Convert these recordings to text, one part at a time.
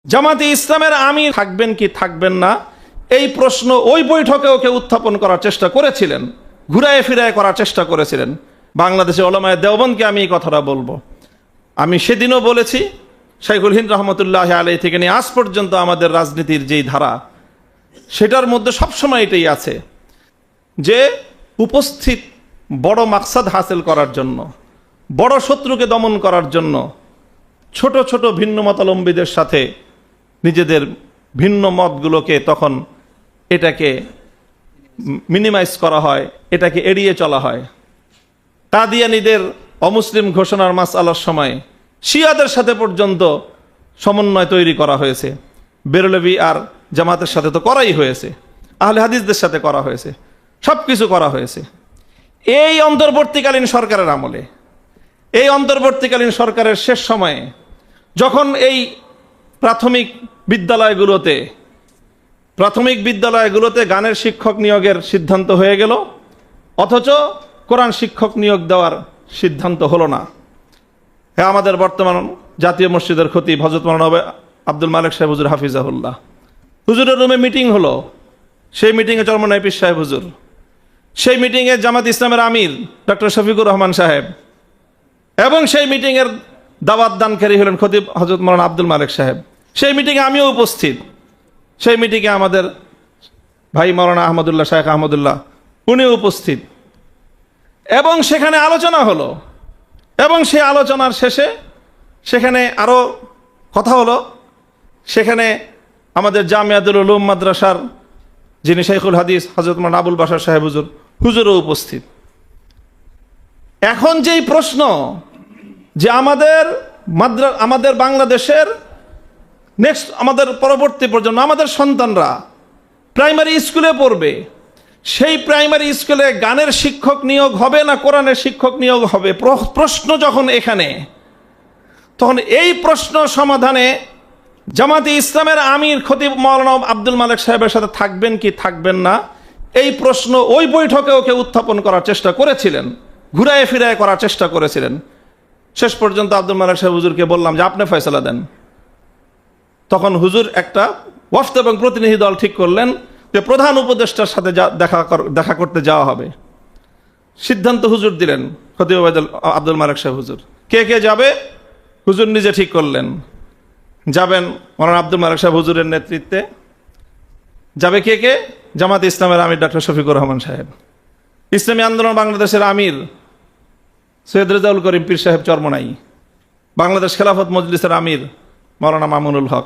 জামাতে ইসলামের আমির থাকবেন কি থাকবেন না এই প্রশ্ন ওই বৈঠকে ওকে উত্থাপন করার চেষ্টা করেছিলেন, ঘুরায় ফিরায় করার চেষ্টা করেছিলেন। বাংলাদেশের ওলামায়ে দেওবন্দকে আমি এই কথাটা বলবো, আমি সেদিনও বলেছি, শাইখুল হিন্দ রহমতুল্লাহ আলাইহি থেকে নিয়ে আজ পর্যন্ত আমাদের রাজনীতির যেই ধারা সেটার মধ্যে সবসময় এটাই আছে যে উপস্থিত বড় মাকসাদ হাসিল করার জন্য, বড় শত্রুকে দমন করার জন্য ছোট ছোট ভিন্ন মতাবলম্বীদের সাথে নিজেদের ভিন্ন মতগুলোকে তখন এটাকে মিনিমাইজ করা হয়, এটাকে এড়িয়ে চলা হয়। কাদিয়ানীদের অমুসলিম ঘোষণার মাসআলার সময় শিয়াদের সাথে পর্যন্ত সমন্বয় তৈরি করা হয়েছে, বেরলভী আর জামাতের সাথে তো করাই হয়েছে, আহলে হাদিসদের সাথে করা হয়েছে, সব কিছু করা হয়েছে। এই অন্তর্বর্তীকালীন সরকারের আমলে, এই অন্তর্বর্তীকালীন সরকারের শেষ সময়ে যখন এই প্রাথমিক বিদ্যালয়গুলোতে গানের শিক্ষক নিয়োগের সিদ্ধান্ত হয়ে গেল, অথচ কোরআন শিক্ষক নিয়োগ দেওয়ার সিদ্ধান্ত হলো না। হ্যাঁ, আমাদের বর্তমান জাতীয় মসজিদের খতিব হযরত মাওলানা আব্দুল মালেক সাহেব হুজুর হাফিজাহুল্লাহ, হুজুরের রুমে মিটিং হলো, সেই মিটিংয়ে চরমনাই পীর সাহেব হুজুর, সেই মিটিংয়ে জামাত ইসলামের আমির ডক্টর শফিকুর রহমান সাহেব, এবং সেই মিটিংয়ের দাওয়াত দানকারী হলেন খতিব হযরত মাওলানা আব্দুল মালেক সাহেব। সেই মিটিংয়ে আমিও উপস্থিত। সেই মিটিংয়ে আমাদের ভাই মাওলানা আহমদুল্লাহ, শায়েখ আহমদুল্লাহ, উনিও উপস্থিত, এবং সেখানে আলোচনা হলো। এবং সেই আলোচনার শেষে সেখানে আরও কথা হলো। সেখানে আমাদের জামিয়াতুল উলুম মাদ্রাসার যিনি শাইখুল হাদিস হযরত মাওলানা আবুল বাশার সাহেব হুজুরও উপস্থিত। এখন যেই প্রশ্ন যে আমাদের বাংলাদেশের নেক্সট, আমাদের পরবর্তী প্রজন্ম, আমাদের সন্তানরা প্রাইমারি স্কুলে পড়বে, সেই প্রাইমারি স্কুলে গানের শিক্ষক নিয়োগ হবে না কোরআনের শিক্ষক নিয়োগ হবে, প্রশ্ন যখন এখানে, তখন এই প্রশ্ন সমাধানে জামাতে ইসলামের আমির খতিব মাওলানা আব্দুল মালেক সাহেবের সাথে থাকবেন কি থাকবেন না এই প্রশ্ন ওই বৈঠকে ওকে উত্থাপন করার চেষ্টা করেছিলেন, ঘুরায় ফিরায় করার চেষ্টা করেছিলেন। শেষ পর্যন্ত আব্দুল মালেক সাহেব হুজুরকে বললাম যে আপনি ফয়সালা দেন। তখন হুজুর একটা ওয়াফদ এবং প্রতিনিধি দল ঠিক করলেন যে প্রধান উপদেষ্টার সাথে দেখা করতে যাওয়া হবে। সিদ্ধান্ত হুজুর দিলেন, খতিব আব্দুল মালেক সাহেব হুজুর। কে কে যাবে হুজুর নিজে ঠিক করলেন। যাবেন মাওলানা আব্দুল মালেক সাহেব হুজুরের নেতৃত্বে। যাবে কে কে? জামাত ইসলামের আমির ডক্টর শফিকুর রহমান সাহেব, ইসলামী আন্দোলন বাংলাদেশের আমির সৈয়দ রেজাউল করিম পীর সাহেব চরমনাই, বাংলাদেশ খেলাফত মজলিসের আমির মাওলানা মামুনুল হক,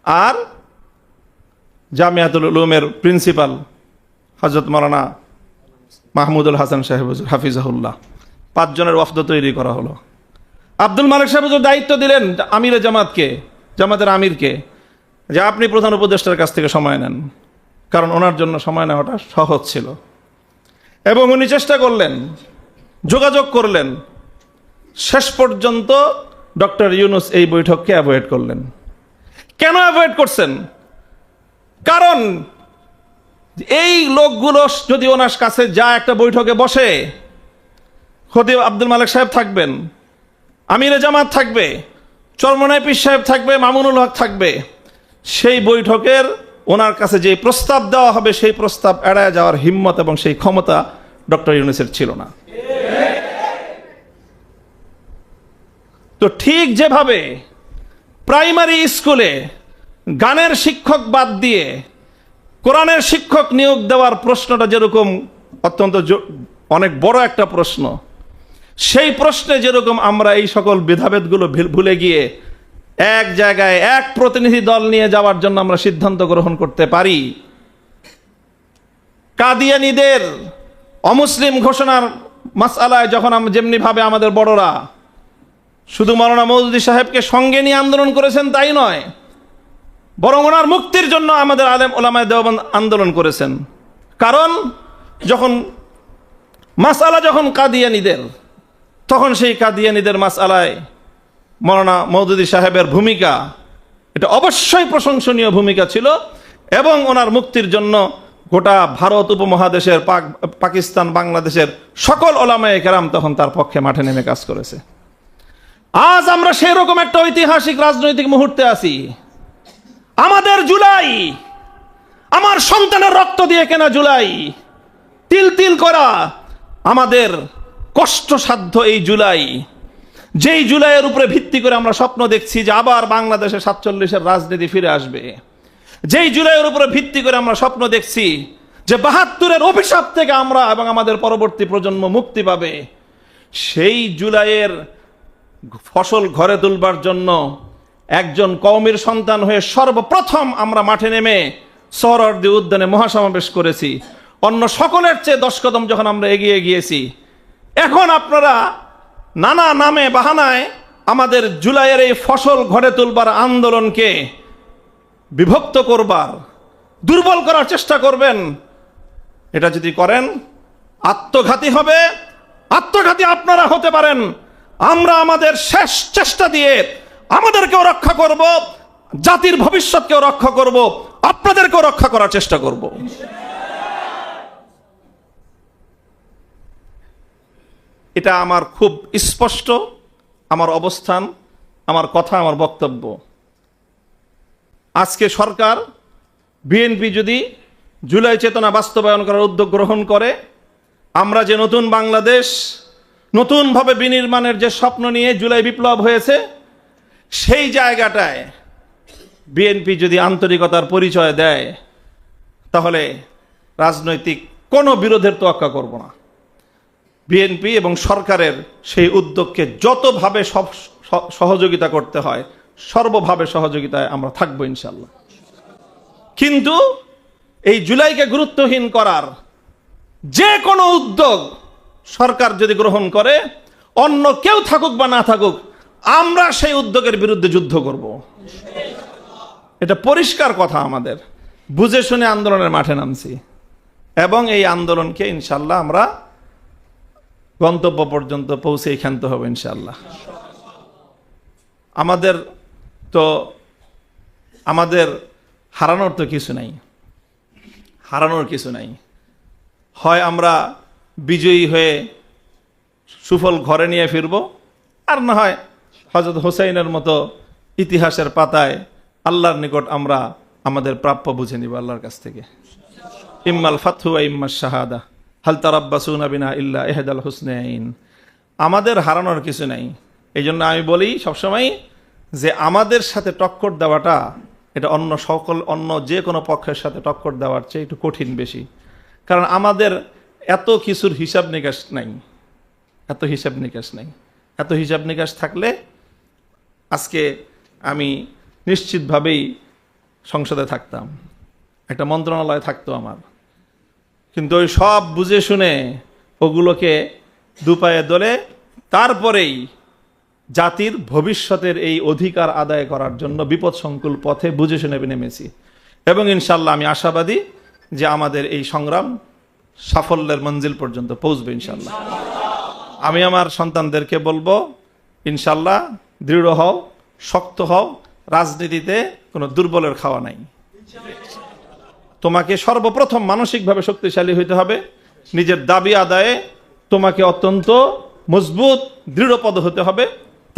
আর জামিয়াতুল উলুমের প্রিন্সিপাল হযরত মাওলানা মাহমুদুল হাসান সাহেব হুজুর হাফিজাহুল্লাহ। 5 জনের ওয়াফদ তৈরি করা হলো। আব্দুল মালেক সাহেব হুজুর দায়িত্ব দিলেন আমিরে জামাতকে, জামাতের আমিরকে, যে আপনি প্রধান উপদেষ্টার কাছ থেকে সময় নেন, কারণ ওনার জন্য সময় নেওয়াটা সহজ ছিল। এবং উনি চেষ্টা করলেন, যোগাযোগ করলেন। শেষ পর্যন্ত ডক্টর ইউনূস এই বৈঠককে অ্যাভয়েড করলেন। কেন অ্যাভয়েড করছেন? কারণ এই লোকগুলো যদি ওনার কাছে যা একটা বৈঠকে বসে, খতিব আব্দুল মালেক সাহেব থাকবেন, আমিরে জামাত থাকবে, চরমনাই পীর সাহেব থাকবে, মামুনুল হক থাকবে, সেই বৈঠকের ওনার কাছে যে প্রস্তাব দেওয়া হবে সেই প্রস্তাব এড়ায় যাওয়ার হিম্মত এবং সেই ক্ষমতা ডক্টর ইউনূসের ছিল না। তো ঠিক যেভাবে প্রাইমারি স্কুলে গানের শিক্ষক বাদ দিয়ে কোরআনের শিক্ষক নিয়োগ দেওয়ার প্রশ্নটা যেরকম অত্যন্ত অনেক বড় একটা প্রশ্ন, সেই প্রশ্নে যেরকম আমরা এই সকল ভেদাভেদগুলো ভুলে গিয়ে এক জায়গায় এক প্রতিনিধি দল নিয়ে যাওয়ার জন্য আমরা সিদ্ধান্ত গ্রহণ করতে পারি, কাদিয়ানীদের অমুসলিম ঘোষণার মাসআলায় যখন যেমনি ভাবে আমাদের বড়রা শুধু মাওলানা মওদুদী সাহেবকে সঙ্গে নিয়ে আন্দোলন করেছেন তাই নয়, বরং ওনার মুক্তির জন্য আমাদের আলেম ওলামায়ে দেওবন্দ আন্দোলন করেছেন। কারণ যখন মাসআলা যখন কাদিয়ানীদের, তখন সেই কাদিয়ানীদের মাসআলায় মাওলানা মওদুদী সাহেবের ভূমিকা এটা অবশ্যই প্রশংসনীয় ভূমিকা ছিল, এবং ওনার মুক্তির জন্য গোটা ভারত উপমহাদেশের, পাকিস্তান, বাংলাদেশের সকল ওলামায়ে কেরাম তখন তার পক্ষে মাঠে নেমে কাজ করেছে। আজ আমরা সেই রকম একটা ঐতিহাসিক রাজনৈতিক মুহূর্তে আছি। আমাদের জুলাই, আমার সন্তানের রক্ত দিয়ে কেনা জুলাই, তিল তিল করা আমাদের কষ্টসাধ্য এই জুলাই, যেই জুলাইয়ের উপরে ভিত্তি করে আমরা স্বপ্ন দেখছি যে আবার বাংলাদেশে 47-এর রাজনীতি ফিরে আসবে, যেই জুলাইয়ের উপরে ভিত্তি করে আমরা স্বপ্ন দেখছি যে 72-এর অভিশাপ থেকে আমরা এবং আমাদের পরবর্তী প্রজন্ম মুক্তি পাবে, সেই জুলাইয়ের ফসল ঘরে তুলবার জন্য একজন কওমের সন্তান হয়ে সর্বপ্রথম আমরা মাঠে নেমে সোহরাওয়ার্দী উদ্যানে মহাসমাবেশ করেছি। অন্য সকলের চেয়ে 10 কদম যখন আমরা এগিয়ে গিয়েছি, এখন আপনারা নানা নামে বাহানায় আমাদের জুলাইয়ের এই ফসল ঘরে তুলবার আন্দোলনকে বিভক্ত করবার, দুর্বল করার চেষ্টা করবেন। এটা যদি করেন আত্মঘাতী হবে, আত্মঘাতী আপনারা হতে পারেন। আমরা আমাদের শেষ চেষ্টা দিয়ে আমাদেরকেও রক্ষা করব, জাতির ভবিষ্যৎকেও রক্ষা করব, আপনাদেরকেও রক্ষা করার চেষ্টা করব। এটা আমার খুব স্পষ্ট, আমার অবস্থান, আমার কথা, আমার বক্তব্য। আজকে সরকার, বিএনপি যদি জুলাই চেতনা বাস্তবায়ন করার উদ্যোগ গ্রহণ করে, আমরা যে নতুন বাংলাদেশ, নতুনভাবে বিনির্মাণের যে স্বপ্ন নিয়ে জুলাই বিপ্লব হয়েছে, সেই জায়গাটায় বিএনপি যদি আন্তরিকতার পরিচয় দেয়, তাহলে রাজনৈতিক কোনো বিরোধের তোয়াক্কা করব না। বিএনপি এবং সরকারের সেই উদ্যোগকে যতভাবে সহযোগিতা করতে হয়, সর্বভাবে সহযোগিতায় আমরা থাকবো ইনশাল্লাহ। কিন্তু এই জুলাইকে গুরুত্বহীন করার যে কোনো উদ্যোগ সরকার যদি গ্রহণ করে, অন্য কেউ থাকুক বা না থাকুক, আমরা সেই উদ্যোগের বিরুদ্ধে যুদ্ধ করব। এটা পরিষ্কার কথা। আমাদের বুঝে শুনে আন্দোলনের মাঠে নামছি এবং এই আন্দোলনকে ইনশাল্লাহ আমরা গন্তব্য পর্যন্ত পৌঁছেই ক্ষান্ত হবে ইনশাল্লাহ। আমাদের হারানোর তো কিছু নাই, হারানোর কিছু নাই। হয় আমরা বিজয়ী হয়ে সুফল ঘরে নিয়ে ফিরব, আর না হয় হযরত হুসাইনের মতো ইতিহাসের পাতায় আল্লাহর নিকট আমরা আমাদের প্রাপ্য বুঝে নিব আল্লাহর কাছ থেকে। ইম্মাল ফাতহু ওয়া ইম্মাশ শাহাদা হাল তারাব্বাসুনা বিনা ইল্লা ইহদাল হুসনাইন। আমাদের হারানোর কিছু নাই। এই জন্য আমি বলি সবসময় যে আমাদের সাথে টক্কর দেওয়াটা, এটা অন্য যে কোনো পক্ষের সাথে টক্কর দেওয়ার চেয়ে একটু কঠিন বেশি। কারণ আমাদের এত কিছুর হিসাব নিকাশ নাই, এত হিসাব নিকাশ নাই। এত হিসাব নিকাশ থাকলে আজকে আমি নিশ্চিতভাবেই সংসদে থাকতাম, একটা মন্ত্রণালয় থাকতো আমার। কিন্তু ওই সব বুঝে শুনে ওগুলোকে দুপায়ে দলে তারপরেই জাতির ভবিষ্যতের এই অধিকার আদায় করার জন্য বিপদসংকুল পথে বুঝে শুনে নেমেছি। এবং ইনশাল্লাহ আমি আশাবাদী যে আমাদের এই সংগ্রাম সাফল্যের মঞ্জিল পর্যন্ত পৌঁছবে ইনশাল্লাহ। আমি আমার সন্তানদেরকে বলবো, ইনশাল্লাহ দৃঢ় হও, শক্ত হও। রাজনীতিতে কোনো দুর্বলের খাওয়া নাই। তোমাকে সর্বপ্রথম মানসিকভাবে শক্তিশালী হইতে হবে। নিজের দাবি আদায়ে তোমাকে অত্যন্ত মজবুত, দৃঢ়পদ হতে হবে।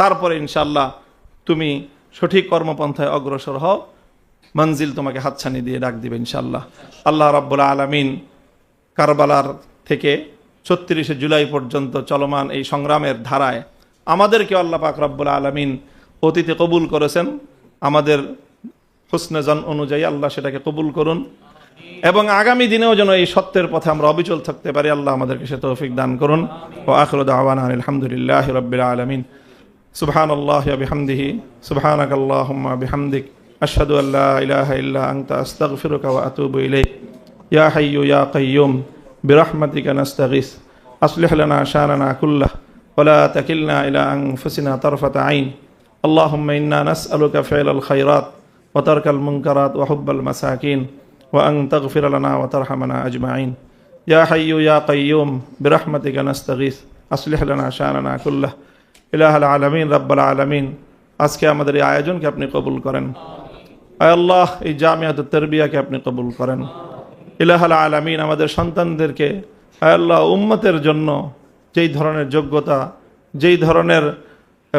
তারপরে ইনশাল্লাহ তুমি সঠিক কর্মপন্থায় অগ্রসর হও, মঞ্জিল তোমাকে হাতছানি দিয়ে ডাক দিবে ইনশাল্লাহ। আল্লাহ রাব্বুল আলামিন কারবালার থেকে 36শে জুলাই পর্যন্ত চলমান এই সংগ্রামের ধারায় আমাদেরকে আল্লাহ পাক রব্বুল আলামিন অতীতে কবুল করেছেন। আমাদের হুসনে জন অনুযায়ী আল্লাহ সেটাকে কবুল করুন এবং আগামী দিনেও যেন এই সত্যের পথে আমরা অবিচল থাকতে পারি। আল্লাহ আমাদেরকে সে তৌফিক দান করুন। ওয়া আখিরু দাওয়ানা আলহামদুলিল্লাহি রাব্বিল আলামিন। সুবহানাল্লাহি ওয়া বিহামদিহি, সুবহানাকাল্লাহুম্মা বিহামদিক, আশহাদু আল্লা ইলাহা ইল্লা আনতা আস্তাগফিরুকা ওয়া আতুবু ইলাইক। ইয়া হাইয়্যু ইয়া কাইয়্যুম বিরহমাতিকা নাস্তাগীস আসলিহ লানা শানানা কুল্লাহ ওয়া লা তাকিলনা ইলা আনফুসিনা তারফাতা আইন। আল্লাহুম্মা ইন্না নাসআলুকা ফি'লাল খায়রাত ওয়া তারকাল মুনকারাত ওয়া হুব্বাল মাসাকিন ওয়া আন তাগফির লানা ওয়া তারহামানা আজমাইন। ইয়া হাইয়্যু ইয়া কাইয়্যুম বিরহমাতিকা নাস্তাগীস আসলিহ লানা শানানা কুল্লাহ। ইলাহাল আলামিন রাব্বাল আলামিন, আজকে আমাদের এই আয়োজনকে আপনি কবুল করেন। আয় আল্লাহ, এই জামিয়াতুত তারবিয়াকে আপনি কবুল করেন। ইলাহাল আলামিন, আমাদের সন্তানদেরকে আয় আল্লাহ উম্মতের জন্য যেই ধরনের যোগ্যতা, যেই ধরনের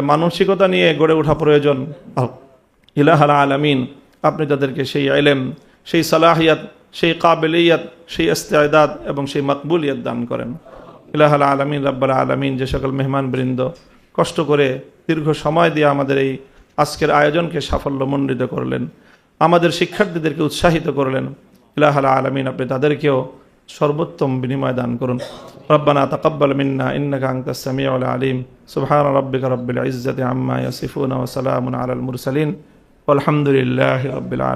মানসিকতা নিয়ে গড়ে ওঠা প্রয়োজন। ইলাহাল আলামিন আপনি তাদেরকে সেই ইলম, সেই সালাহিয়াত, সেই কাবিলিয়াত, সেই ইস্তেদাদ এবং সেই মকবুলিয়ত দান করেন। ইলাহাল আলামিন রাব্বাল আলামিন যে সকল মেহমান বৃন্দ কষ্ট করে দীর্ঘ সময় দিয়ে আমাদের এই আজকের আয়োজনকে সাফল্যমণ্ডিত করলেন, আমাদের শিক্ষার্থীদেরকে উৎসাহিত করলেন, ইলাহাল আলামিন আপনি তাদেরকেও সর্বোত্তম বিনিময় দান করুন। রব্বানা তাকাব্বাল মিন্না ইন্নাকা আনতাস সামিউল আলিম। সুবহানা রাব্বিকা রাব্বিল ইজ্জাতি আম্মা ইয়াসিফুন ওয়া সালামুন আলাল মুরসালিন ওয়ালহামদুলিল্লাহি রাব্বিল আলামিন।